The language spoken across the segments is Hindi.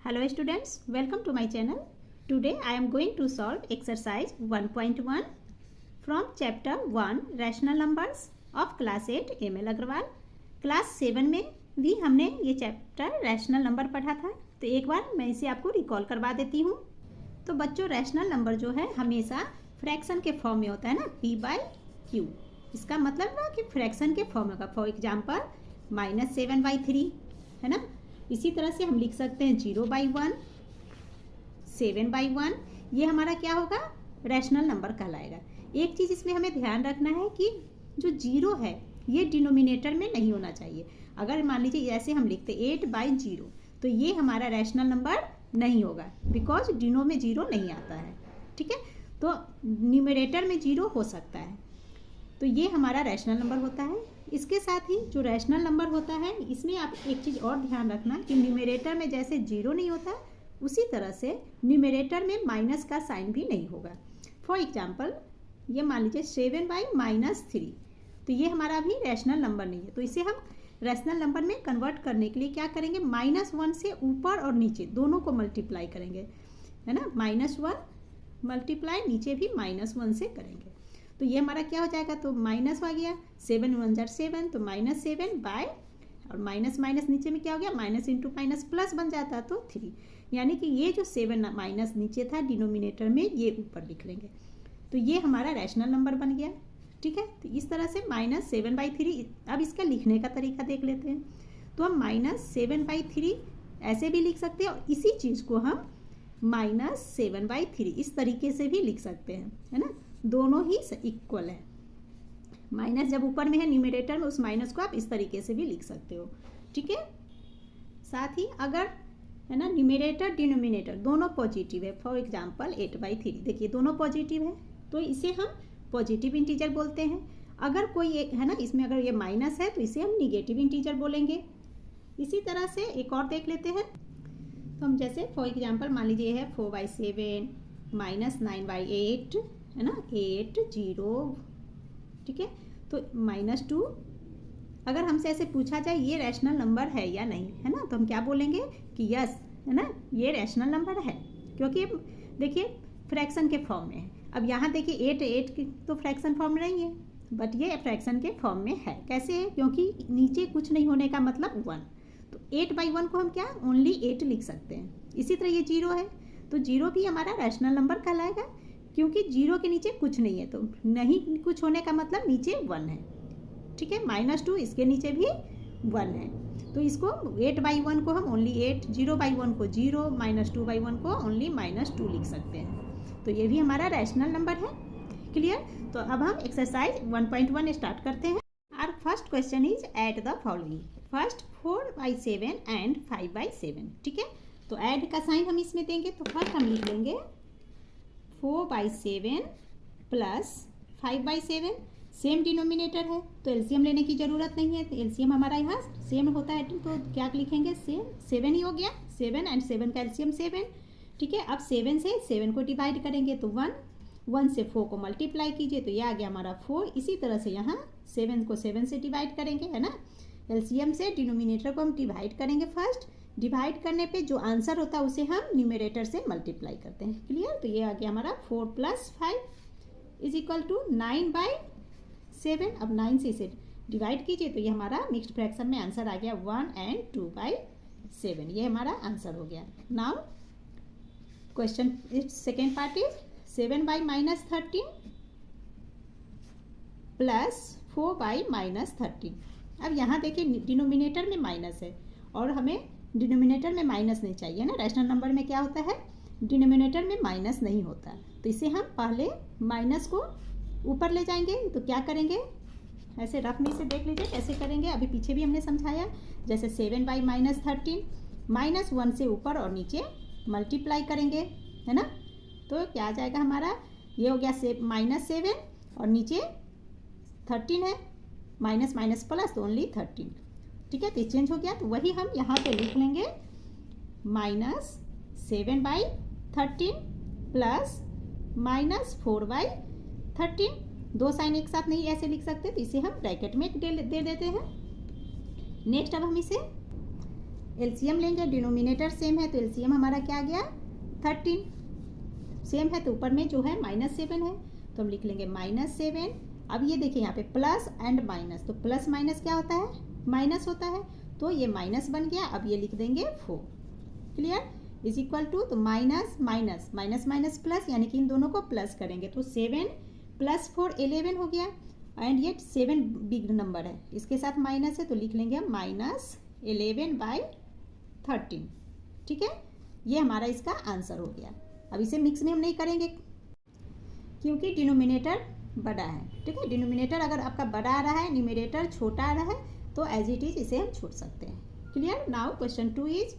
Hello students, welcome to my channel. Today I am going to solve exercise 1.1 from chapter 1 rational numbers of class 8 ML Agarwal. Class 7 में भी हमने ये चैप्टर रैशनल नंबर पढ़ा था, तो एक बार मैं इसे आपको रिकॉल करवा देती हूँ. तो बच्चों, रैशनल नंबर जो है हमेशा फ्रैक्शन के फॉर्म में होता है ना, p/q. इसका मतलब ना कि फ्रैक्शन के फॉर्म होगा. फॉर एग्जाम्पल -7/3 है ना. इसी तरह से हम लिख सकते हैं 0/1, 7/1. ये हमारा क्या होगा, रैशनल नंबर कहलाएगा. एक चीज़ इसमें हमें ध्यान रखना है कि जो 0 है ये डिनोमिनेटर में नहीं होना चाहिए. अगर मान लीजिए ऐसे हम लिखते 8/0 तो ये हमारा रैशनल नंबर नहीं होगा, बिकॉज डिनो में 0 नहीं आता है. ठीक है, तो न्यूमरेटर में 0 हो सकता है, तो ये हमारा रैशनल नंबर होता है. इसके साथ ही जो रैशनल नंबर होता है इसमें आप एक चीज़ और ध्यान रखना कि न्यूमरेटर में जैसे 0 नहीं होता, उसी तरह से न्यूमरेटर में माइनस का साइन भी नहीं होगा. फॉर एग्जाम्पल ये मान लीजिए 7/-3, तो ये हमारा भी रैशनल नंबर नहीं है. तो इसे हम रैशनल नंबर में कन्वर्ट करने के लिए क्या करेंगे, -1 से ऊपर और नीचे दोनों को मल्टीप्लाई करेंगे, है ना. -1 मल्टीप्लाई नीचे भी -1 से करेंगे, तो ये हमारा क्या हो जाएगा, तो माइनस आ गया. 7×1 तो -7 बाय, और माइनस माइनस नीचे में क्या हो गया, माइनस इंटू माइनस प्लस बन जाता तो 3. यानी कि ये जो 7 माइनस नीचे था डिनोमिनेटर में, ये ऊपर लिख लेंगे, तो ये हमारा रैशनल नंबर बन गया. ठीक है, तो इस तरह से -7/3. अब इसका लिखने का तरीका देख लेते हैं. तो हम -7/3 ऐसे भी लिख सकते हैं, और इसी चीज़ को हम -7/3 इस तरीके से भी लिख सकते हैं, है ना. दोनों ही इक्वल है. माइनस जब ऊपर में है न्यूमरेटर में, उस माइनस को आप इस तरीके से भी लिख सकते हो. ठीक है, साथ ही अगर है ना न्यूमरेटर डिनोमिनेटर दोनों पॉजिटिव है, फॉर एग्जांपल 8/3, देखिए दोनों पॉजिटिव है, तो इसे हम पॉजिटिव इंटीजर बोलते हैं. अगर कोई एक है ना, इसमें अगर ये माइनस है तो इसे हम निगेटिव इंटीजर बोलेंगे. इसी तरह से एक और देख लेते हैं. तो हम जैसे फॉर एग्जांपल मान लीजिए है 4/7 -9/8 है ना, 8 0. ठीक है, तो -2. अगर हमसे ऐसे पूछा जाए ये रैशनल नंबर है या नहीं, है ना, तो हम क्या बोलेंगे कि यस, है ना, ये रैशनल नंबर है, क्योंकि देखिए फ्रैक्शन के फॉर्म में है. अब यहाँ देखिए 8 की तो फ्रैक्शन फॉर्म में नहीं है, बट ये फ्रैक्शन के फॉर्म में है. कैसे है, क्योंकि नीचे कुछ नहीं होने का मतलब 1, तो 8/1 को हम क्या ओनली 8 लिख सकते हैं. इसी तरह ये 0 है, तो 0 भी हमारा रैशनल नंबर कहलाएगा, क्योंकि 0 के नीचे कुछ नहीं है, तो नहीं कुछ होने का मतलब नीचे 1 है. ठीक है, -2 इसके नीचे भी 1 है, तो इसको 8/1 को हम ओनली 8, 0/1 को 0, -2/1 को ओनली -2 लिख सकते हैं. तो ये भी हमारा रैशनल नंबर है. क्लियर. तो अब हम एक्सरसाइज 1.1 स्टार्ट करते हैं. Our first question is add the following. First 4/7 and 5/7. ठीक है, तो ऐड का साइन हम इसमें देंगे, तो फर्स्ट हम लिख लेंगे 4/7 प्लस 5/7. सेम डिनोमिनेटर है तो एलसीएम लेने की ज़रूरत नहीं है, तो एलसीएम हमारा यहाँ सेम होता है, तो क्या लिखेंगे, सेम 7 ही हो गया. 7 एंड 7 का एलसीएम 7. ठीक है, अब 7 से 7 को डिवाइड करेंगे तो 1, 1 से 4 को मल्टीप्लाई कीजिए तो ये आ गया हमारा 4. इसी तरह से यहाँ 7 को 7 से डिवाइड करेंगे, है ना. एलसीएम से डिनोमिनेटर को हम डिवाइड करेंगे. फर्स्ट डिवाइड करने पे जो आंसर होता है उसे हम न्यूमरेटर से मल्टीप्लाई करते हैं. क्लियर. तो ये आ गया हमारा 4 + 5 इज इक्वल टू 9/7. अब 9 से इसे डिवाइड कीजिए तो ये हमारा मिक्स्ड फ्रैक्शन में आंसर आ गया 1 and 2/7. ये हमारा आंसर हो गया. Now question second part is 7/-13 plus 4/-13. अब यहाँ देखिए डिनोमिनेटर में माइनस है, और हमें डिनोमिनेटर में माइनस नहीं चाहिए ना. रैशनल नंबर में क्या होता है, डिनोमिनेटर में माइनस नहीं होता, तो इसे हम पहले माइनस को ऊपर ले जाएंगे. तो क्या करेंगे, ऐसे रफ में इसे देख लीजिए कैसे करेंगे. अभी पीछे भी हमने समझाया, जैसे 7/-13 -1 से ऊपर और नीचे मल्टीप्लाई करेंगे, है ना. तो क्या आ जाएगा हमारा, ये हो गया -7 और नीचे 13 है, माइनस माइनस प्लस तो ओनली 13. ठीक है, तो चेंज हो गया, तो वही हम यहाँ पे लिख लेंगे -7/13 प्लस -4/13. दो साइन एक साथ नहीं ऐसे लिख सकते, तो इसे हम ब्रैकेट में दे देते हैं. नेक्स्ट अब हम इसे एलसीएम लेंगे, डिनोमिनेटर सेम है तो एलसीएम हमारा क्या आ गया 13, सेम है तो ऊपर में जो है -7 है तो हम लिख लेंगे -7। अब ये देखिए यहाँ पे प्लस एंड माइनस, तो प्लस माइनस क्या होता है, माइनस होता है, तो ये माइनस बन गया। अब ये लिख देंगे 4, क्लियर, इज इक्वल टू, तो minus minus minus minus plus, यानी कि इन दोनों को प्लस करेंगे तो 7 + 4 11 हो गया। एंड ये 7 बिग नंबर है, इसके साथ माइनस है तो लिख लेंगे हम -11/13, ठीक है, ये हमारा इसका आंसर हो गया। अब इसे मिक्स में हम नहीं करेंगे क्योंकि डिनोमिनेटर बड़ा है, ठीक है, डिनोमिनेटर अगर आपका बड़ा आ रहा है, न्यूमरेटर छोटा आ रहा है तो एज इट इज इसे हम छोड़ सकते हैं, clear. Now question 2 is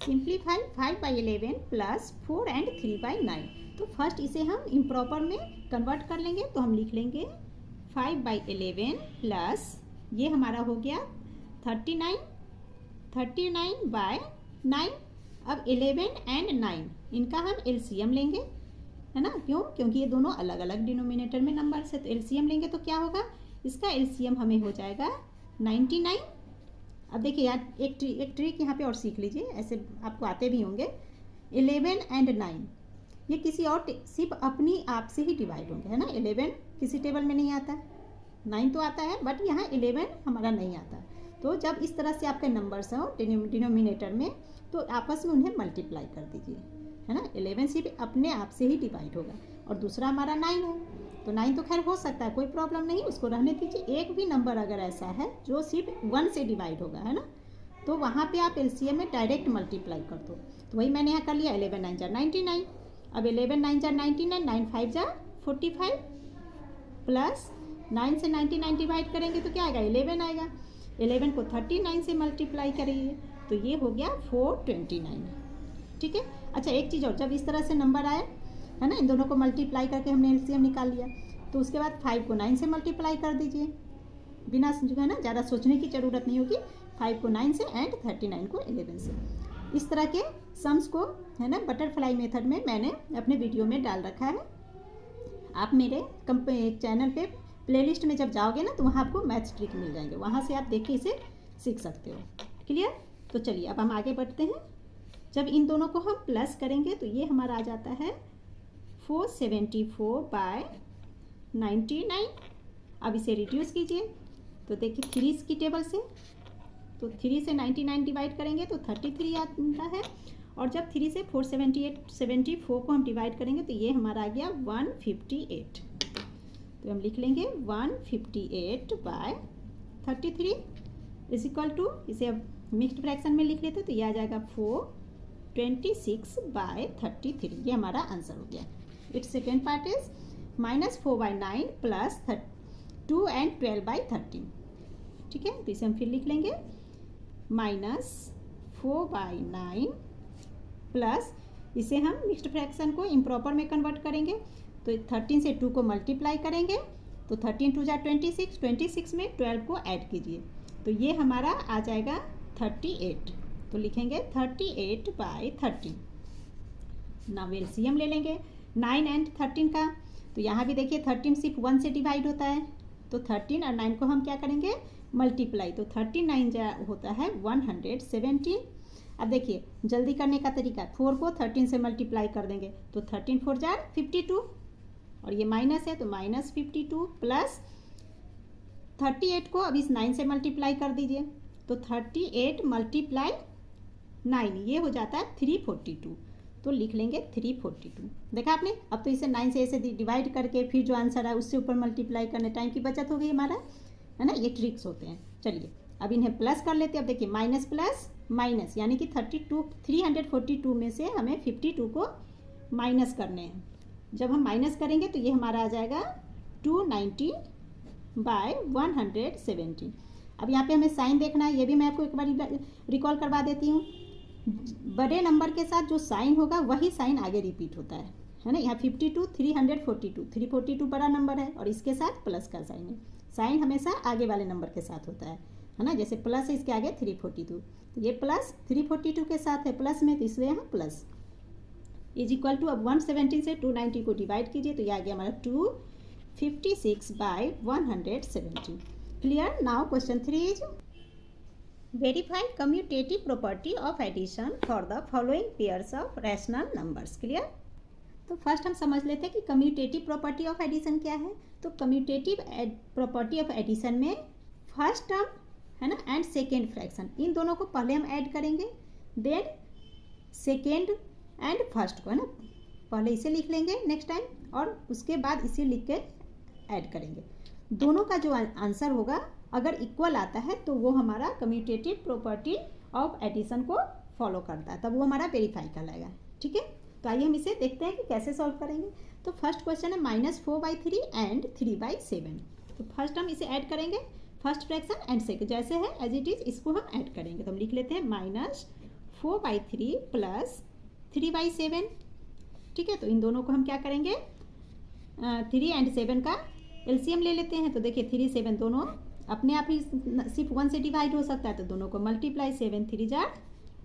simplify 5/11 + 4 and 3/9। तो फर्स्ट इसे हम इम्प्रॉपर में कन्वर्ट कर लेंगे, तो हम लिख लेंगे 5/11 प्लस ये हमारा हो गया 39, 39/9। अब 11 and 9 इनका हम एलसीएम लेंगे, है ना, क्यों, क्योंकि ये दोनों अलग अलग डिनोमिनेटर में नंबर है, तो एलसीएम लेंगे तो क्या होगा, इसका एलसीएम हमें हो जाएगा 99। अब देखिए यार एक ट्रिक यहाँ पे और सीख लीजिए, ऐसे आपको आते भी होंगे। 11 and 9 ये किसी और सिर्फ अपनी आप से ही डिवाइड होंगे, है ना। 11 किसी टेबल में नहीं आता, 9 तो आता है, बट यहाँ 11 हमारा नहीं आता। तो जब इस तरह से आपके नंबर्स हो डिनोमिनेटर में तो आपस में उन्हें मल्टीप्लाई कर दीजिए, है ना। 11 सिर्फ अपने आप से ही डिवाइड होगा और दूसरा हमारा 9 है, तो 9 तो खैर हो सकता है, कोई प्रॉब्लम नहीं, उसको रहने दीजिए। एक भी नंबर अगर ऐसा है जो सिर्फ 1 से डिवाइड होगा, है ना, तो वहाँ पे आप एलसीएम में डायरेक्ट मल्टीप्लाई कर दो। तो वही मैंने यहाँ कर लिया, 11 9 × 99। अब 11 9 × 99, 9 5 × 45 प्लस 9 से 99 डिवाइड करेंगे तो क्या आएगा, 11 आएगा। 11 को 39 से मल्टीप्लाई करेंगे तो ये हो गया 429, ठीक है। अच्छा एक चीज़ और, जब इस तरह से नंबर आए, है ना, इन दोनों को मल्टीप्लाई करके हमने एलसीएम निकाल लिया, तो उसके बाद 5 को 9 से मल्टीप्लाई कर दीजिए, बिना जो है ना ज़्यादा सोचने की ज़रूरत नहीं होगी। 5 को 9 से एंड 39 को 11 से। इस तरह के सम्स को, है ना, बटरफ्लाई मेथड में मैंने अपने वीडियो में डाल रखा है। आप मेरे चैनल पे प्लेलिस्ट में जब जाओगे ना तो वहाँ आपको मैथ्स ट्रिक मिल जाएंगे, वहाँ से आप देख के इसे सीख सकते हो, क्लियर। तो चलिए अब हम आगे बढ़ते हैं। जब इन दोनों को हम प्लस करेंगे तो ये हमारा आ जाता है 474/99। अब इसे रिड्यूस कीजिए तो देखिए 3 की टेबल से, तो 3 से 99 डिवाइड करेंगे तो 33 आता है, और जब 3 से 474 को हम डिवाइड करेंगे तो ये हमारा आ गया 158। तो हम लिख लेंगे 158/33 इज इक्वल टू, इसे अब मिक्स्ड फ्रैक्शन में लिख लेते तो ये आ जाएगा 426/33। ये हमारा आंसर हो गया। It's second part is -4/9 plus 2 and 12/13, ठीक है। तो इसे हम फिर लिख लेंगे -4/9 प्लस, इसे हम मिक्स्ड फ्रैक्शन को इम्प्रॉपर में कन्वर्ट करेंगे तो 13 से 2 को मल्टीप्लाई करेंगे तो 13 2 × 26, 26 में 12 को ऐड कीजिए तो ये हमारा आ जाएगा 38। तो लिखेंगे 38/13। नाउ एलसीएम ले लेंगे 9 and 13 का, तो यहाँ भी देखिए 13 सिर्फ 1 से डिवाइड होता है, तो 13 और 9 को हम क्या करेंगे, मल्टीप्लाई, तो 39 होता है 117। अब देखिए जल्दी करने का तरीका, 4 को 13 से मल्टीप्लाई कर देंगे तो 13 4 × 52, और ये माइनस है तो -52 प्लस 38 को अब इस 9 से मल्टीप्लाई कर दीजिए तो 38 × 9 ये हो जाता है 342। तो लिख लेंगे 342। देखा आपने, अब तो इसे 9 से ऐसे डिवाइड करके फिर जो आंसर है उससे ऊपर मल्टीप्लाई करने, टाइम की बचत हो गई हमारा, है ना। ये ट्रिक्स होते हैं। चलिए अब इन्हें प्लस कर लेते हैं। अब देखिए माइनस प्लस माइनस, यानी कि 342 में से हमें 52 को माइनस करने हैं। जब हम माइनस करेंगे तो ये हमारा आ जाएगा 290/117। अब यहाँ पे हमें साइन देखना है, ये भी मैं आपको एक बार रिकॉल करवा देती हूँ। बड़े नंबर के साथ जो साइन होगा वही साइन आगे रिपीट होता है ना। यहाँ 52 342 बड़ा नंबर है और इसके साथ प्लस का साइन है। साइन हमेशा आगे वाले नंबर के साथ होता है ना। जैसे प्लस है इसके आगे 342, तो ये प्लस 342 के साथ है प्लस में, तो इसलिए यहाँ प्लस इज इक्वल टू, अब 117 से 290 को डिवाइड कीजिए तो ये आ गया हमारा 256/117। Clear. Now question 3 is verify commutative property of addition for the following pairs of rational numbers. Clear. तो फर्स्ट हम समझ लेते हैं कि कम्यूटेटिव प्रॉपर्टी ऑफ एडिशन क्या है। तो कम्यूटेटिव प्रॉपर्टी ऑफ एडिशन में फर्स्ट टर्म है ना एंड सेकेंड फ्रैक्शन, इन दोनों को पहले हम ऐड करेंगे, देन सेकेंड एंड फर्स्ट को, है ना, पहले इसे लिख लेंगे नेक्स्ट टाइम और उसके बाद इसे लिख के ऐड करेंगे। दोनों का जो आंसर होगा अगर इक्वल आता है तो वो हमारा कम्यूटेटिव प्रॉपर्टी ऑफ एडिशन को फॉलो करता है, तब वो हमारा वेरीफाई कहलाएगा। ठीक है, तो आइए हम इसे देखते हैं कि कैसे सॉल्व करेंगे। तो फर्स्ट क्वेश्चन है -4/3 एंड 3/7। तो फर्स्ट हम इसे ऐड करेंगे, फर्स्ट फ्रैक्शन एंड सेकेंड जैसे है एज इट इज इसको हम ऐड करेंगे। तो हम लिख लेते हैं -4/3 प्लस 3/7। ठीक है, तो इन दोनों को हम क्या करेंगे, 3 एंड 7 का एलसीएम ले लेते हैं। तो देखिए 3 7 दोनों अपने आप ही सिर्फ 1 से डिवाइड हो सकता है, तो दोनों को मल्टीप्लाई, 7 3 जार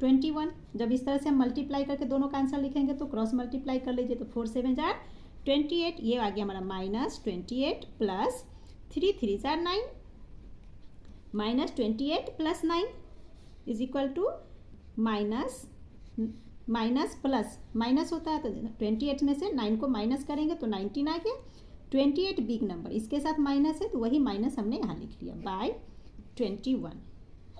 21। जब इस तरह से हम मल्टीप्लाई करके दोनों का आंसर लिखेंगे तो क्रॉस मल्टीप्लाई कर लीजिए, तो 4 7 जार 28, ये आ गया हमारा -28 प्लस 3 3 जार 9, -28 plus 9 is equal to minus plus minus होता है, तो 28 में से 9 को माइनस करेंगे तो 19 आ गया। 28 बिग नंबर, इसके साथ माइनस है तो वही माइनस हमने यहाँ लिख लिया बाय 21।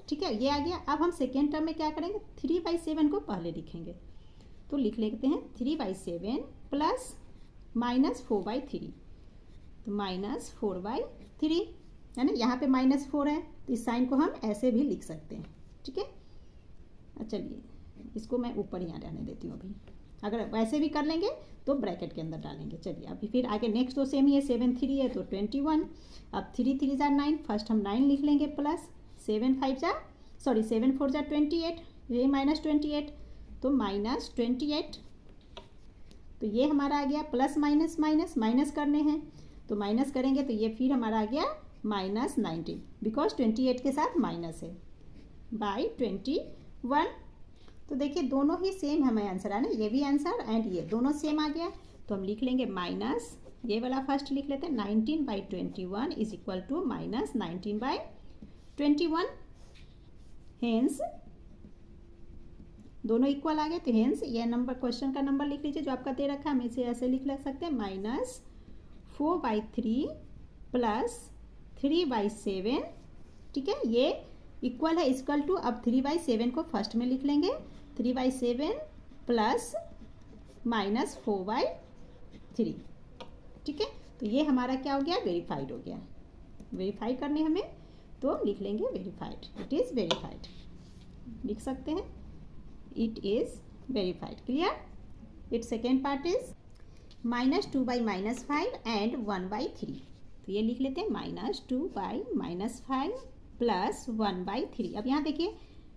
ठीक है, ये आ गया। अब हम सेकेंड टर्म में क्या करेंगे, 3/7 को पहले लिखेंगे, तो लिख लेते हैं 3/7 प्लस -4/3, तो -4/3 है ना, यहाँ पे -4 है तो इस साइन को हम ऐसे भी लिख सकते हैं। ठीक है, चलिए इसको मैं ऊपर यहाँ रहने देती हूँ अभी, अगर वैसे भी कर लेंगे तो ब्रैकेट के अंदर डालेंगे। चलिए अभी फिर आगे नेक्स्ट तो सेम ही है, 7 3 है तो 21। अब 3 3 जार 9, फर्स्ट हम 9 लिख लेंगे प्लस 7 4 जार 28, ये -28 तो -28। तो ये हमारा आ गया प्लस माइनस माइनस माइनस करने हैं, तो माइनस करेंगे तो ये फिर हमारा आ गया -19 बिकॉज 28 के साथ माइनस है बाई 21। तो देखिए दोनों ही सेम हमें आंसर आना, ये भी आंसर एंड ये दोनों सेम आ गया। तो हम लिख लेंगे माइनस, ये वाला फर्स्ट लिख लेते हैं 19/21 इज इक्वल टू -19/21। हेंस दोनों इक्वल आ गए, तो हेंस ये नंबर क्वेश्चन का नंबर लिख लीजिए जो आपका दे रखा है, हम इसे ऐसे लिख सकते हैं -4/3 प्लस 3/7। ठीक है, ये इक्वल है इक्वल टू, अब 3/7 को फर्स्ट में लिख लेंगे, 3/7 प्लस -4/3। ठीक है, तो ये हमारा क्या हो गया, वेरीफाइड हो गया। वेरीफाई करने हमें तो लिख लेंगे वेरीफाइड, इट इज़ वेरीफाइड लिख सकते हैं, it is verified. Clear. It's second part is -2/-5 and 1/3। तो ये लिख लेते हैं -2/-5 प्लस 1/3। अब यहाँ देखिए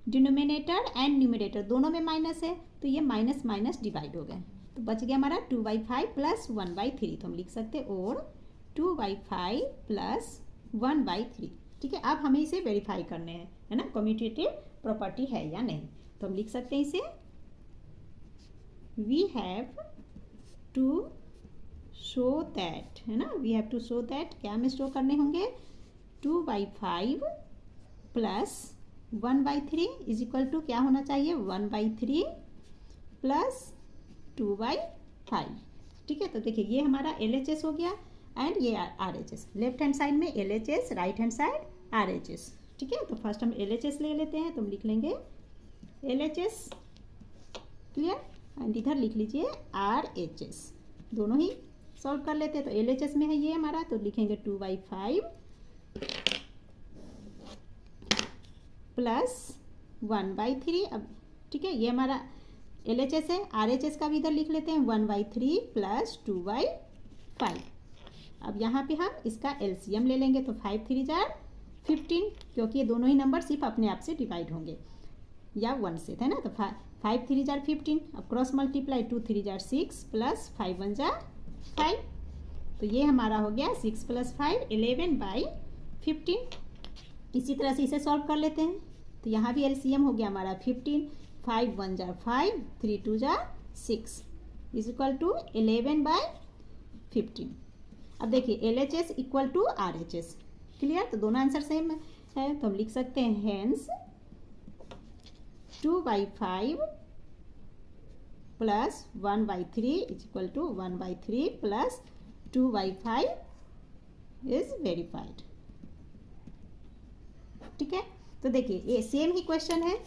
डिनोमिनेटर एंड न्यूमरेटर दोनों में माइनस है, तो ये माइनस माइनस डिवाइड हो गए, तो बच गया हमारा 2/5 प्लस 1/3। तो हम लिख सकते हैं और 2/5 प्लस 1/3। ठीक है, अब हमें इसे वेरीफाई करने हैं, है ना, कम्यूटेटिव प्रॉपर्टी है या नहीं। तो हम लिख सकते हैं इसे, we have to show that, है ना, we have to show that, क्या हमें शो करने होंगे, 2/5 प्लस 1/3 इज इक्वल टू क्या होना चाहिए, 1/3 प्लस 2/5। ठीक है, तो देखिए ये हमारा LHS हो गया एंड ये RHS, लेफ्ट हैंड साइड में LHS, right hand side RHS। ठीक है, तो फर्स्ट हम LHS ले लेते हैं, तो हम लिख लेंगे LHS। क्लियर, एंड इधर लिख लीजिए RHS, दोनों ही सॉल्व कर लेते हैं। तो LHS में है ये हमारा, तो लिखेंगे 2/5 प्लस 1/3। अब ठीक है, ये हमारा LHS है, RHS का भी इधर लिख लेते हैं 1/3 प्लस 2/5। अब यहाँ पे हम इसका LCM ले लेंगे, तो 5 3 जार 15, क्योंकि ये दोनों ही नंबर सिर्फ अपने आप से डिवाइड होंगे या 1 से, है ना, तो 5 3 जार 15। अब क्रॉस मल्टीप्लाई 2 3 जार 6 प्लस 5 1 जार 5, तो ये हमारा हो गया 6 प्लस 5 11/15। इसी तरह से इसे सॉल्व कर लेते हैं, तो यहाँ भी LCM हो गया हमारा 15, 5 1 जार 5, 3 2 जार 6 इज इक्वल टू 11/15। अब देखिए LHS equal to RHS। Clear, तो दोनों आंसर सेम है, तो हम लिख सकते हैं hence 2/5 plus 1/3 is equal to 1/3 plus 2/5 is verified. ठीक है, तो देखिए ये सेम ही क्वेश्चन है,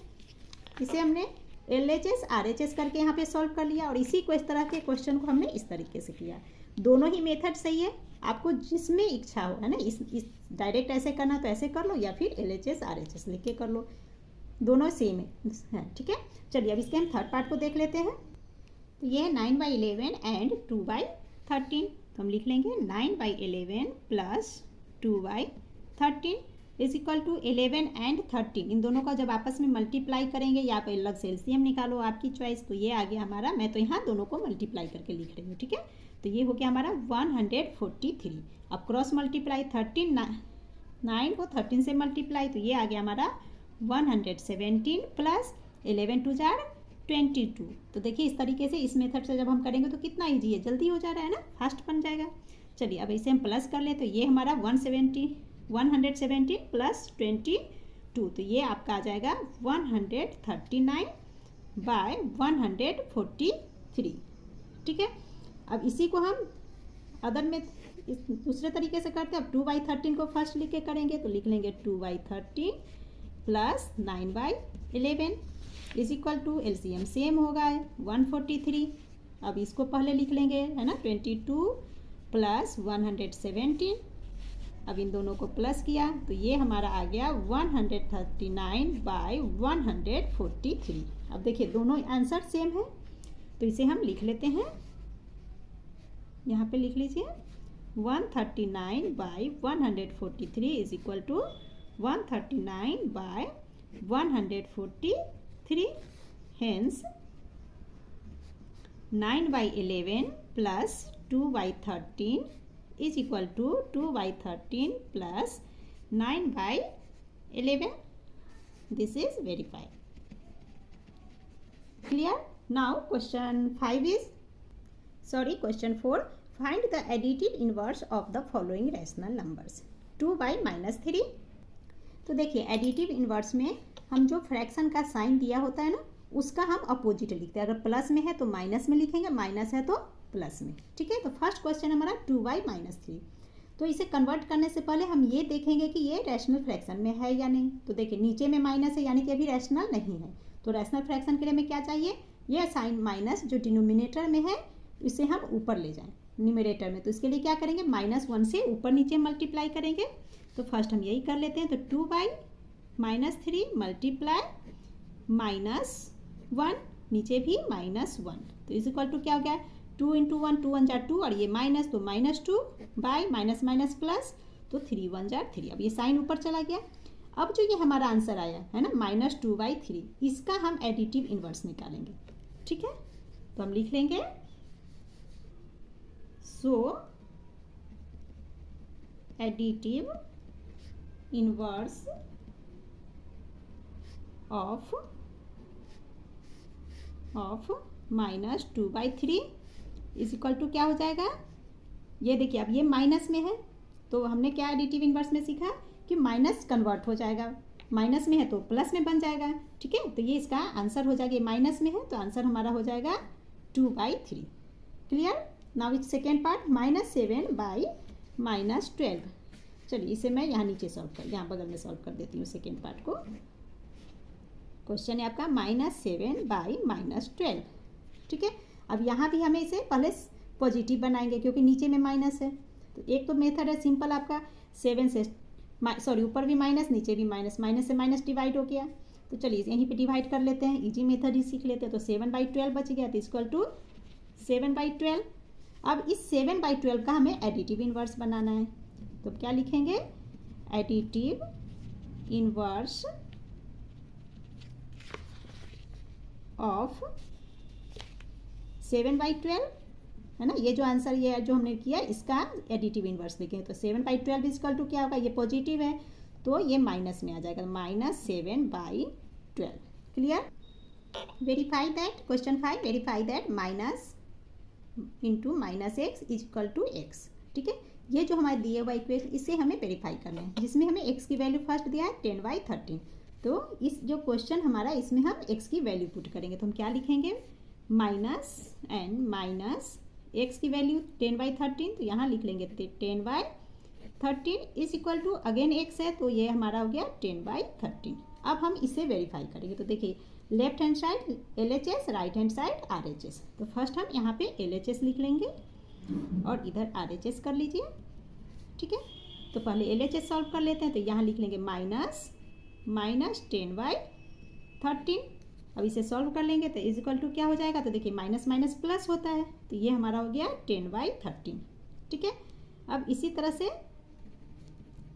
इसे हमने LHS RHS करके यहाँ पे सॉल्व कर लिया और इसी को इस तरह के क्वेश्चन को हमने इस तरीके से किया। दोनों ही मेथड सही है, आपको जिसमें इच्छा हो, है ना, इस डायरेक्ट ऐसे करना तो ऐसे कर लो या फिर LHS RHS लिख के कर लो, दोनों सेम है। ठीक है, चलिए अब इसके हम थर्ड पार्ट को देख लेते हैं। तो ये है 9/11 एंड 2/13, तो हम लिख लेंगे 9/11 plus 2/13 is equal to 11 and 13। इन दोनों का जब आपस में मल्टीप्लाई करेंगे या आप अलग से LCM निकालो, आपकी चॉइस। तो ये आ गया हमारा, मैं तो यहाँ दोनों को मल्टीप्लाई करके लिख रही हूँ। ठीक है, तो ये हो गया हमारा 143। अब क्रॉस मल्टीप्लाई 9 को 13 से मल्टीप्लाई, तो ये आ गया हमारा 117 प्लस 11 2 जार 22। तो देखिए इस तरीके से इस मेथड से जब हम करेंगे तो कितना ईजी है, जल्दी हो जा रहा है ना, फास्ट बन जाएगा। चलिए अब इसे हम प्लस कर ले, तो ये हमारा 117 प्लस 22, तो ये आपका आ जाएगा 139/143। ठीक है, अब इसी को हम अदर में इस दूसरे तरीके से करते हैं। अब 2/13 को फर्स्ट लिख के करेंगे, तो लिख लेंगे 2/13 plus 9/11 is equal to LCM same होगा 143। अब इसको पहले लिख लेंगे, है ना, 22 प्लस 117। अब इन दोनों को प्लस किया तो ये हमारा आ गया 139/143। अब देखिए दोनों आंसर सेम है, तो इसे हम लिख लेते हैं, यहाँ पे लिख लीजिए 139/143 is equal to 139/143। Hence 9/11 plus 2/13 is equal to 2/13 plus 9/11. This is verified. Clear? Now question 4. Find the additive inverse of the following rational numbers. 2/-3. तो देखिए एडिटिव इन्वर्स में हम जो फ्रैक्शन का साइन दिया होता है ना, उसका हम अपोजिट लिखते हैं। अगर प्लस में है तो माइनस में लिखेंगे, माइनस है तो प्लस में। ठीक है, तो फर्स्ट क्वेश्चन हमारा 2/-3। तो इसे कन्वर्ट करने से पहले हम ये देखेंगे कि ये रैशनल फ्रैक्शन में है या नहीं। तो देखिए नीचे में माइनस है, यानी कि अभी रैशनल नहीं है। तो रैशनल फ्रैक्शन के लिए हमें क्या चाहिए, ये साइन माइनस जो डिनोमिनेटर में है इसे हम ऊपर ले जाएं न्यूमरेटर में। तो इसके लिए क्या करेंगे, -1 से ऊपर नीचे मल्टीप्लाई करेंगे। तो फर्स्ट हम यही कर लेते हैं। तो 2/-3 मल्टीप्लाई -1, नीचे भी -1, तो इज इक्वल टू क्या हो गया, 2 × 1 2 1 जार 2 और ये माइनस, तो -2 बाय माइनस प्लस, तो 3 1 जार 3। अब ये साइन ऊपर चला गया। अब जो ये हमारा आंसर आया है ना -2/3, इसका हम एडिटिव इन्वर्स निकालेंगे। ठीक है, तो हम लिख लेंगे so additive inverse of -2/3 is equal to क्या हो जाएगा, ये देखिए अब ये माइनस में है तो हमने क्या एडिटिव इन्वर्स में सीखा कि माइनस कन्वर्ट हो जाएगा, माइनस में है तो प्लस में बन जाएगा। ठीक है, तो ये इसका आंसर हो जाएगा, माइनस में है तो आंसर हमारा हो जाएगा 2/3। Clear? Now it's second part, -7/-12। चलिए इसे मैं यहाँ नीचे सॉल्व कर, यहाँ बगल में सॉल्व कर देती हूँ सेकेंड पार्ट को। क्वेश्चन है आपका -7/-12। ठीक है, अब यहाँ भी हमें इसे पहले पॉजिटिव बनाएंगे क्योंकि नीचे में माइनस है। तो एक तो मेथड है सिंपल आपका 7 से ऊपर भी माइनस नीचे भी माइनस, माइनस से माइनस डिवाइड हो गया। तो चलिए यहीं पे डिवाइड कर लेते हैं, इजी मेथड ही सीख लेते हैं। तो 7/12 बच गया, तो इक्वल टू 7/12। अब इस 7/12 का हमें एडिटिव इन्वर्स बनाना है। तो क्या लिखेंगे, एडिटिव इन्वर्स ऑफ 7/12, है ना, ये जो आंसर ये जो हमने किया इसका एडिटिव इन्वर्स लिखें। तो 7/12 इक्वल टू क्या होगा, ये पॉजिटिव है तो ये माइनस में आ जाएगा, -7/12। Clear? Verify that, question 5, verify that minus into -x is equal to x। ठीक है, ये जो हमारे दिए हुआ इक्वेशन इसे हमें वेरीफाई करना है, जिसमें हमें x की वैल्यू फर्स्ट दिया है 10/13। तो इस जो क्वेश्चन हमारा, इसमें हम x की वैल्यू पुट करेंगे, तो हम क्या लिखेंगे, माइनस एन माइनस एक्स की वैल्यू 10/13, तो यहाँ लिख लेंगे 10/13 is equal to, again x है तो ये हमारा हो गया 10/13। अब हम इसे वेरीफाई करेंगे, तो देखिए left hand side LHS, right hand side RHS। तो फर्स्ट हम यहाँ पे LHS लिख लेंगे और इधर RHS कर लीजिए, ठीक है। तो पहले LHS सॉल्व कर लेते हैं, तो यहाँ लिख लेंगे माइनस 10/13। अब इसे सॉल्व कर लेंगे तो इज इक्वल टू क्या हो जाएगा, तो देखिए माइनस माइनस प्लस होता है, तो ये हमारा हो गया 10/13, ठीक है। अब इसी तरह से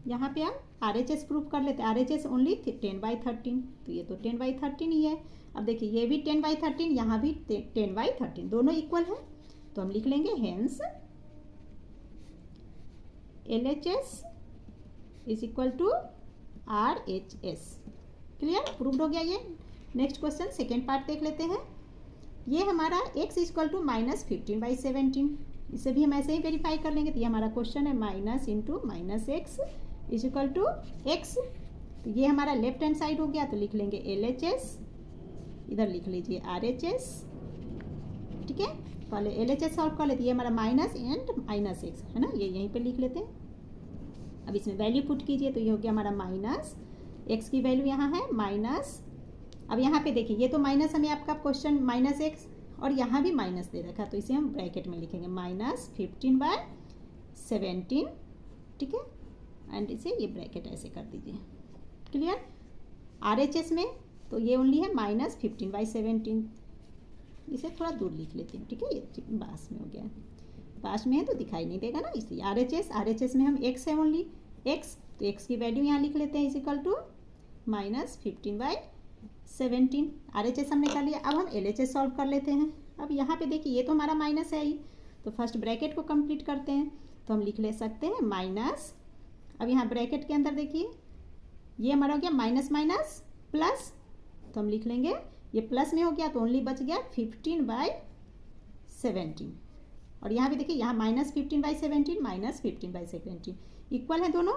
यहाँ पे आप RHS प्रूफ कर लेते हैं, RHS ओनली 10/13, तो ये तो 10/13 ही है। अब देखिए ये भी 10/13, यहाँ भी 10/13, दोनों इक्वल है, तो हम लिख लेंगे hence LHS is equal to RHS। Clear, proved हो गया ये। नेक्स्ट क्वेश्चन सेकेंड पार्ट देख लेते हैं। ये हमारा x इक्वल टू -15/17, इसे भी हम ऐसे ही वेरीफाई कर लेंगे। तो ये हमारा क्वेश्चन है minus into minus X is equal to X. तो ये हमारा लेफ्ट हैंड साइड हो गया, तो लिख लेंगे LHS, इधर लिख लीजिए RHS, ठीक है। पहले LHS सॉल्व कर लेते, ये हमारा माइनस एंड माइनस एक्स है ना, ये यहीं पे लिख लेते हैं। अब इसमें वैल्यू पुट कीजिए, तो ये हो गया हमारा माइनस एक्स की वैल्यू यहाँ है माइनस, अब यहाँ पे देखिए ये तो माइनस हमें आपका क्वेश्चन माइनस एक्स और यहाँ भी माइनस दे रखा, तो इसे हम ब्रैकेट में लिखेंगे -15/17, ठीक है। एंड इसे ये ब्रैकेट ऐसे कर दीजिए, क्लियर। RHS में तो ये ओनली है -15/17, इसे थोड़ा दूर लिख लेते हैं, ठीक है, ये पास में हो गया, पास में है तो दिखाई नहीं देगा ना, इसलिए RHS में हम x है ओनली x, तो x की वैल्यू यहाँ लिख लेते हैं इज इक्वल टू -15/17। RHS हमने कर लिया। अब हम LHS सॉल्व कर लेते हैं। अब यहाँ पे देखिए ये तो हमारा माइनस है ही, तो फर्स्ट ब्रैकेट को कंप्लीट करते हैं, तो हम लिख ले सकते हैं माइनस, अब यहाँ ब्रैकेट के अंदर देखिए ये हमारा हो गया माइनस माइनस प्लस, तो हम लिख लेंगे ये प्लस में हो गया, तो ओनली बच गया 15/17, और यहाँ भी देखिए यहाँ -15/17 -15/17 इक्वल है दोनों,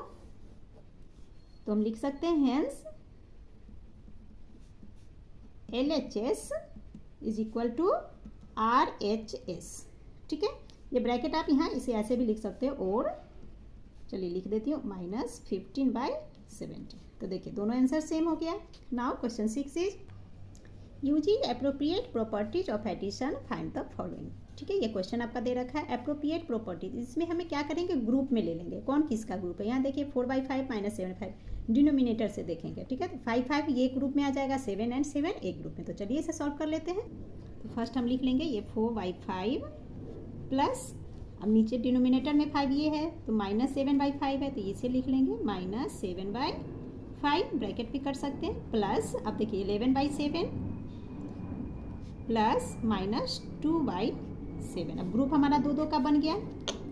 तो हम लिख सकते हैं hence LHS is equal to RHS, ठीक है। ये ब्रैकेट आप यहाँ इसे ऐसे भी लिख सकते हो, और चलिए लिख देती हूँ -15/17। तो देखिए दोनों आंसर सेम हो गया। Now question 6 is using appropriate properties of addition find the following, ठीक है। ये क्वेश्चन आपका दे रखा है एप्रोप्रिएट प्रॉपर्टीज, इसमें हमें क्या करेंगे, ग्रुप में ले लेंगे, कौन किसका ग्रुप है। यहाँ देखिए 4/5 -7/5 डिनोमिनेटर से देखेंगे, ठीक है। तो 5 ये ग्रुप में आ जाएगा, 7 एंड 7 एक ग्रुप में। तो चलिए इसे सॉल्व कर लेते हैं। तो फर्स्ट हम लिख लेंगे ये 4/5 प्लस, अब नीचे डिनोमिनेटर में 5 ये है, तो -7/5 है, तो इसे लिख लेंगे -7/5, ब्रैकेट भी कर सकते हैं, प्लस अब देखिए 11/7 प्लस -2/7। अब ग्रुप हमारा 2 का बन गया,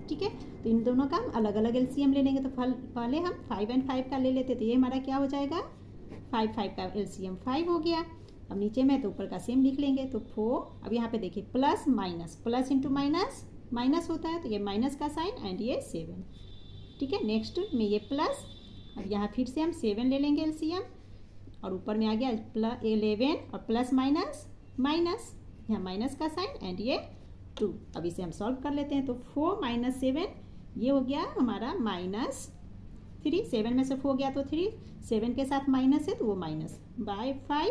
ठीक है। तो इन दोनों का हम अलग अलग LCM ले लेंगे। तो पहले हम 5 एंड 5 का ले लेते, तो ये हमारा क्या हो जाएगा, 5 का LCM 5 हो गया। अब नीचे में तो ऊपर का सेम लिख लेंगे, तो 4, अब यहाँ पे देखिए plus minus, plus into minus minus होता है, तो ये माइनस का साइन एंड ये 7, ठीक है। नेक्स्ट में ये प्लस, अब यहाँ फिर से हम 7 ले लेंगे LCM, और ऊपर में आ गया 11 और प्लस माइनस माइनस, यहाँ माइनस का साइन एंड ये 2। अब इसे हम सॉल्व कर लेते हैं, तो 4 - 7 ये हो गया हमारा -3, 7 में से 4 गया तो 3, 7 के साथ माइनस है तो वो -/5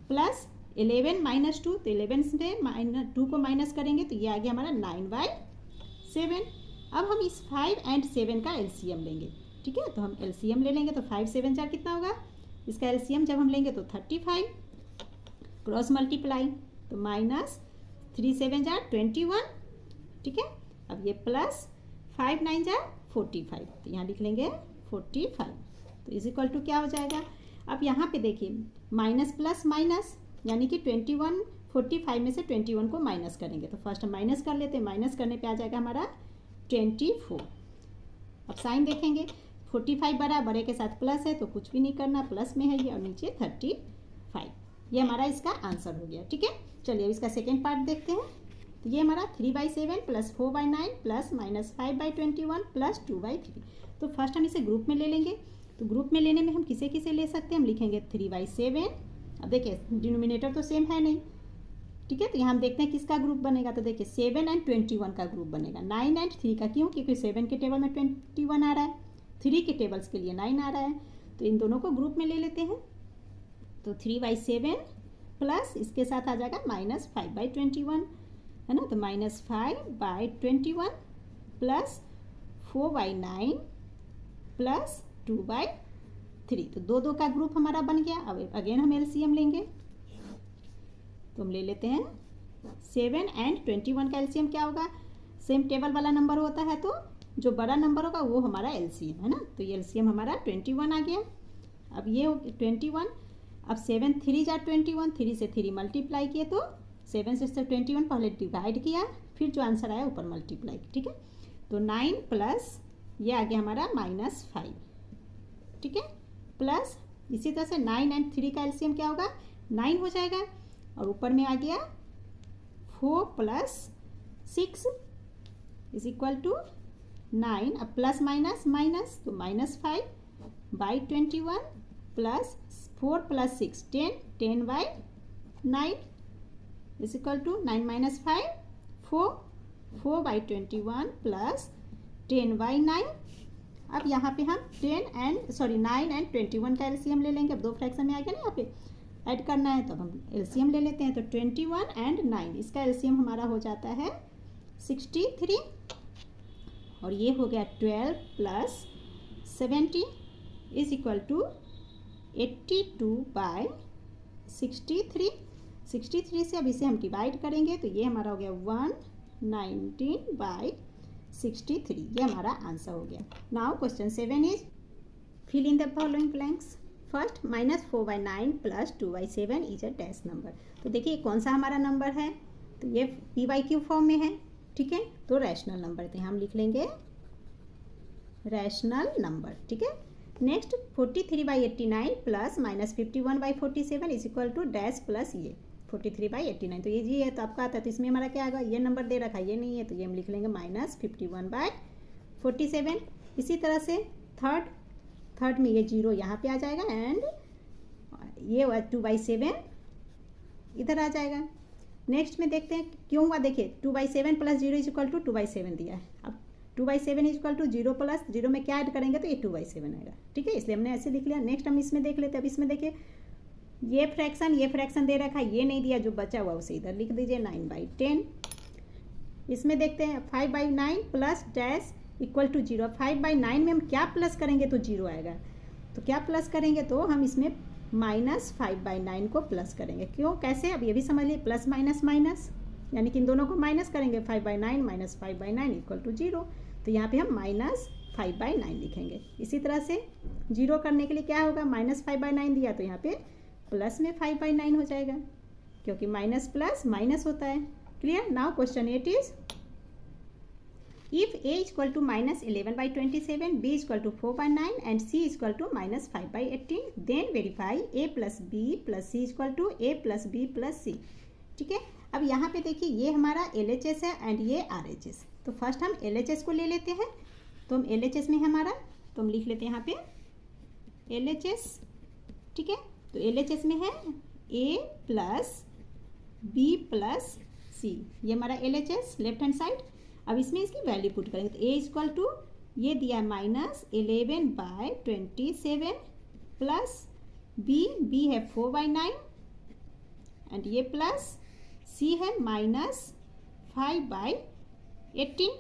प्लस 11 - 2, तो 11 से -2 को माइनस करेंगे तो ये आ गया हमारा 9/7। अब हम इस 5 एंड 7 का LCM लेंगे, ठीक है। तो हम LCM ले लेंगे, तो 5 7 4 कितना होगा, इसका LCM जब हम लेंगे तो 35, क्रॉस मल्टीप्लाई, तो -3 7 4 21, ठीक है। अब ये प्लस 5 9 4 45, तो यहाँ लिख लेंगे 45, तो इज इक्वल टू क्या हो जाएगा। अब यहाँ पे देखिए माइनस प्लस माइनस, यानी कि 21, 45 में से 21 को माइनस करेंगे, तो फर्स्ट हम माइनस कर लेते हैं, माइनस करने पे आ जाएगा हमारा 24। अब साइन देखेंगे, 45 बड़े के साथ प्लस है तो कुछ भी नहीं करना, प्लस में है ये, और नीचे 35, ये हमारा इसका आंसर हो गया, ठीक है। चलिए अब इसका सेकेंड पार्ट देखते हैं। तो ये हमारा 3/7 प्लस 4/9 प्लस -5/21 प्लस 2/3। तो फर्स्ट हम इसे ग्रुप में ले लेंगे, तो ग्रुप में लेने में हम किसे किसे ले सकते हैं, हम लिखेंगे 3/7। अब देखिए डिनोमिनेटर तो सेम है नहीं, ठीक है, तो यहाँ हम देखते हैं किसका ग्रुप बनेगा। तो देखिए 7 और 21 का ग्रुप बनेगा, 9 और 3 का। क्यों? क्योंकि 7 के टेबल में 21 आ रहा है, 3 के टेबल्स के लिए 9 आ रहा है, तो इन दोनों को ग्रुप में ले लेते हैं। तो 3/7 प्लस इसके साथ आ जाएगा -5/21, है ना, तो -5/21 प्लस 4/9 प्लस 2/3। तो 2 का ग्रुप हमारा बन गया। अब अगेन हम एलसीएम लेंगे, तो हम ले लेते हैं 7 और 21 का एलसीएम क्या होगा, सेम टेबल वाला नंबर होता है तो जो बड़ा नंबर होगा वो हमारा एलसीएम है ना, तो ये एलसीएम हमारा 21 आ गया। अब ये हो 21, अब 7 3 जा 21, 3 से 3 मल्टीप्लाई किए तो 7 से 21 पहले डिवाइड किया, फिर जो आंसर आया ऊपर मल्टीप्लाई, ठीक है। तो 9 प्लस ये आ गया हमारा -5, ठीक है, प्लस इसी तरह से 9 और 3 का एलसीएम क्या होगा, 9 हो जाएगा, और ऊपर में आ गया 4 + 6 इज इक्वल टू 9। अब प्लस माइनस माइनस, तो -5/21 plus 4 + 6 10, 10/9 is equal to 9 - 5 4, 4/21 plus 10/9। अब यहाँ पे हम 9 और 21 का एलसीएम ले लेंगे। अब 2 फ्रैक्शन में आ गया ना, यहाँ पे ऐड करना है, तो अब हम एलसीएम ले लेते हैं। तो 21 और 9 इसका एलसीएम हमारा हो जाता है 63, और ये हो गया 12 + 70 इज इक्वल टू 82/63। 63 से अब इसे हम डिवाइड करेंगे तो ये हमारा हो गया 119/63, ये हमारा आंसर हो गया। Now question 7 is fill in the blanks ब्लैंक्स। फर्स्ट -4/9 plus 2/7 is a dash number. तो देखिए कौन सा हमारा नंबर है, तो ये PYQ फॉर्म में है, ठीक है, तो रैशनल नंबर, तो हम लिख लेंगे रैशनल नंबर, ठीक है। Next 43/89 plus -51/47 is equal to dash plus ये 43/89, तो ये जी है तो आपका आता है, तो इसमें हमारा क्या आएगा, ये नंबर दे रखा है, ये नहीं है, तो ये हम लिख लेंगे -51/47। इसी तरह से थर्ड में ये 0 यहाँ पे आ जाएगा, एंड ये 2/7 इधर आ जाएगा। नेक्स्ट में देखते हैं क्यों हुआ, देखिए 2/7 प्लस 0 इज इक्वल टू 2/7 दिया है। अब 2/7 इज इक्वल टू 0 प्लस 0 में क्या ऐड करेंगे तो ये 2/7 आएगा, ठीक है, इसलिए हमने ऐसे लिख लिया। नेक्स्ट हम इसमें देख लेते हैं। अब इसमें देखिए ये फ्रैक्शन दे रखा है, ये नहीं दिया, जो बचा हुआ उसे इधर लिख दीजिए 9/10। इसमें देखते हैं 5/9 प्लस डैश इक्वल टू 0। 5/9 में हम क्या प्लस करेंगे तो 0 आएगा, तो क्या प्लस करेंगे तो हम इसमें -5/9 को प्लस करेंगे। क्यों, कैसे, अब ये भी समझ लिए, प्लस माइनस माइनस, यानी कि इन दोनों को माइनस करेंगे, 5/9 - 5/9 इक्वल टू 0, तो यहाँ पे हम -5/9 लिखेंगे। इसी तरह से 0 करने के लिए क्या होगा, -5/9 दिया तो यहाँ पे प्लस में 5/9 हो जाएगा, क्योंकि माइनस प्लस माइनस होता है। Clear. Now question 8 is if a is equal to -11/27, b is equal to 4/9 and c is equal to -5/18, then verify a plus b plus c is equal to a plus b plus c, ठीक है। अब यहाँ पे देखिए ये हमारा LHS है एंड ये RHS, तो फर्स्ट हम LHS को ले लेते हैं। तो हम LHS में हमारा, तो हम लिख लेते हैं यहाँ पे LHS, ठीक है, तो LHS में है a plus b plus c, ये हमारा LHS लेफ्ट हैंड साइड। अब इसमें इसकी वैल्यू पुट करेंगे, तो a इज इक्वल टू ये दिया है -11/27 प्लस b है 4/9 एंड ये प्लस c है -5/18,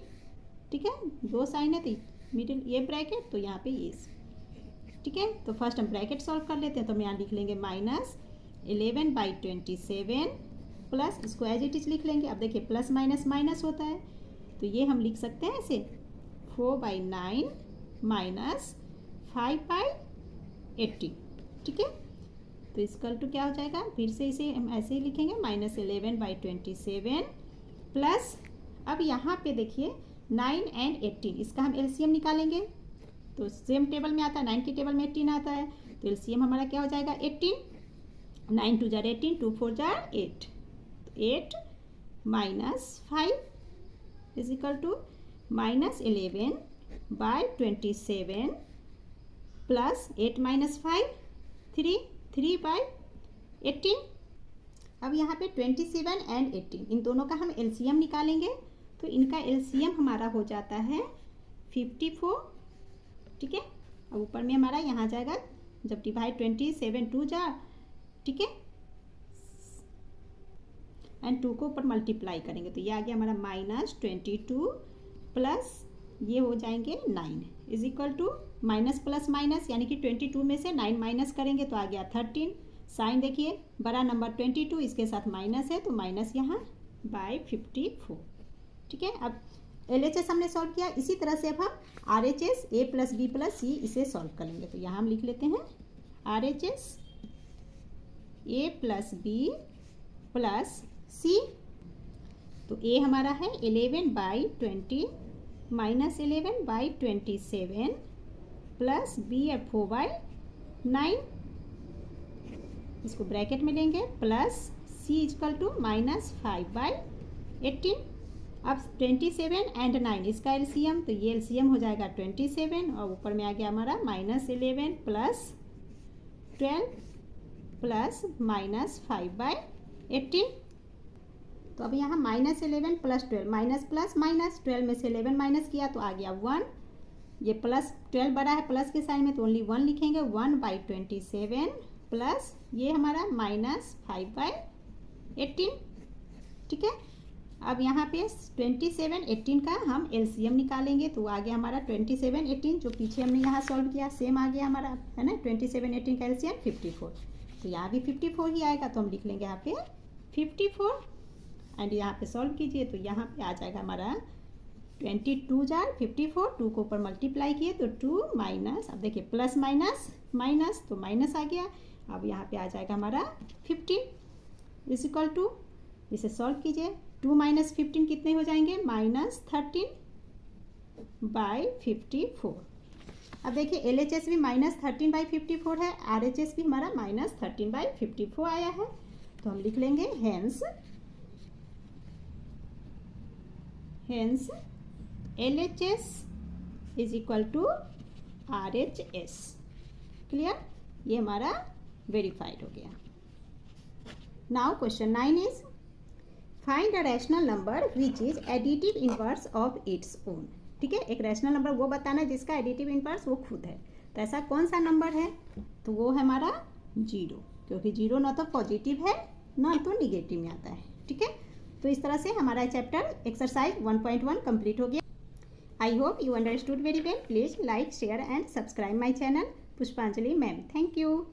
ठीक है, 2 साइन है तो मिडिल ये ब्रैकेट, तो यहाँ पे ये, ठीक है। तो फर्स्ट हम ब्रैकेट सॉल्व कर लेते हैं, तो हम यहाँ लिख लेंगे -11/27 प्लस, इसको एज इट इज लिख लेंगे। अब देखिए प्लस माइनस माइनस होता है, तो ये हम लिख सकते हैं ऐसे 4/9 -5/18, ठीक है। तो इसकल टू क्या हो जाएगा, फिर से इसे हम ऐसे ही लिखेंगे -11/27 प्लस, अब यहाँ पे देखिए 9 और 18, इसका हम एलसीएम निकालेंगे, तो सेम टेबल में आता है, 9 के टेबल में 18 आता है, तो एलसीएम हमारा क्या हो जाएगा 18, 9 2 जार 18, 2 4 जार 8, 8 -5 is equal to -11/27 plus 8 minus 5 3 3/18। अब यहाँ पे 27 एंड 18 इन दोनों का हम एलसीएम निकालेंगे, तो इनका एलसीएम हमारा हो जाता है 54। ठीक है, अब ऊपर में हमारा यहाँ जाएगा, जब डिवाइड 27 2 जा, ठीक है, एंड 2 को ऊपर मल्टीप्लाई करेंगे तो ये आ गया हमारा -22 प्लस ये हो जाएंगे 9 is equal to minus plus minus, यानी कि 22 में से 9 माइनस करेंगे तो आ गया 13। साइन देखिए बड़ा नंबर 22 इसके साथ माइनस है तो माइनस यहाँ बाय 54। ठीक है, अब LHS हमने सॉल्व किया, इसी तरह से अब हम RHS A plus B plus C इसे सॉल्व करेंगे। तो यहाँ हम लिख लेते हैं RHS A plus B plus C। तो A हमारा है 11/20 माइनस 11/27 प्लस B है 4/9, इसको ब्रैकेट में लेंगे, प्लस C इक्वल टू -5/18। अब 27 एंड 9 इसका एलसीएम, तो ये एलसीएम हो जाएगा 27 और ऊपर में आ गया हमारा -11 प्लस 12 प्लस -5/18। तो अब यहाँ -11 प्लस 12 माइनस प्लस माइनस 12 में से 11 माइनस किया तो आ गया 1, ये प्लस 12 बड़ा है प्लस के साइन में तो ओनली 1 लिखेंगे, 1/27 प्लस ये हमारा -5/18। ठीक है, अब यहाँ पे 27 18 का हम एलसीएम निकालेंगे तो आ गया हमारा 27 18, जो पीछे हमने यहाँ सॉल्व किया सेम आ गया हमारा, है ना। 27 18 का एलसीएम 54, तो यहाँ भी 54 ही आएगा, तो हम लिख लेंगे यहाँ पे 54 एंड यहाँ पे सॉल्व कीजिए तो यहाँ पे आ जाएगा हमारा 22 जार 54, 2 को ऊपर मल्टीप्लाई किए तो 2 माइनस, अब देखिए प्लस माइनस माइनस तो माइनस आ गया, अब यहाँ पे आ जाएगा हमारा 15 इज इक्वल टू, इसे सॉल्व कीजिए, 2 माइनस 15 कितने हो जाएंगे -13/54। अब देखिए LHS भी -13/54 है, RHS भी हमारा -13/54 आया है, तो हम लिख लेंगे hence LHS is equal to RHS। Clear, ये हमारा वेरीफाइड हो गया। Now question 9 is find a rational number which is additive inverse of its own. ठीक है, एक रैशनल नंबर वो बताना है जिसका एडिटिव इनवर्स वो खुद है, तो ऐसा कौन सा नंबर है, तो वो है हमारा 0, क्योंकि 0 ना तो पॉजिटिव है ना तो निगेटिव में आता है। ठीक है, तो इस तरह से हमारा चैप्टर एक्सरसाइज 1.1 कंप्लीट हो गया। I hope you understood very well. Please like share and subscribe my channel पुष्पांजलि मैम। Thank you.